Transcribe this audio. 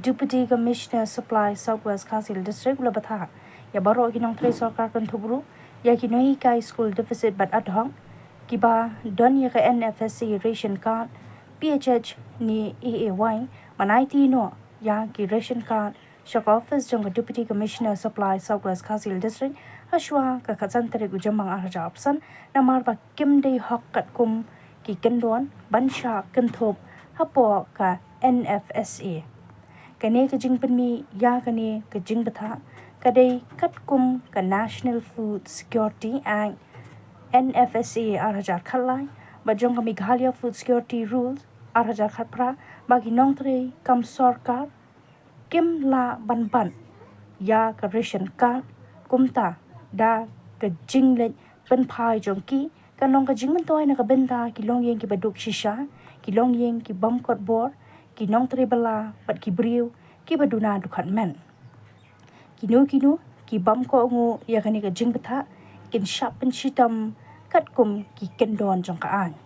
Deputy Commissioner Supply Southwest Kasil District Labatha ya baro ki Nongtrei sorkar Kynthup ya ki Nonghikai School Deficit Adhoc kiba don ya ka NFSA Ration Card PHH ni AAY aiti no ya ki Ration Card Shak Office jong Deputy Commissioner Supply Southwest Kasil District Ashwa ka katsantere gujamang arja opsan namar ba kim dei hok kat kum ki kendon bansha Kynthup hapo ka NFSA kane ka jing penmi ya kane ka jing batha kadai kat kum ka National Food Security Act NFSA arhajar khalai bajong ka Meghalaya Food Security Rules arhajar khatpra bagi Nongtrei kam sorkar kim la ban ya ka ration card kumta da ka jinglet pen phai jongki kanong ka jingman toy na ka benta ki long yeng ki baduk shisha ki long yeng ki bam kot bor ki Nongtrei bala pat ki briu ki baduna dukhan men kinu ki bam ko ngu ya kani ka jing betha kin shap pen shitam kat kum ki kendon jong ka an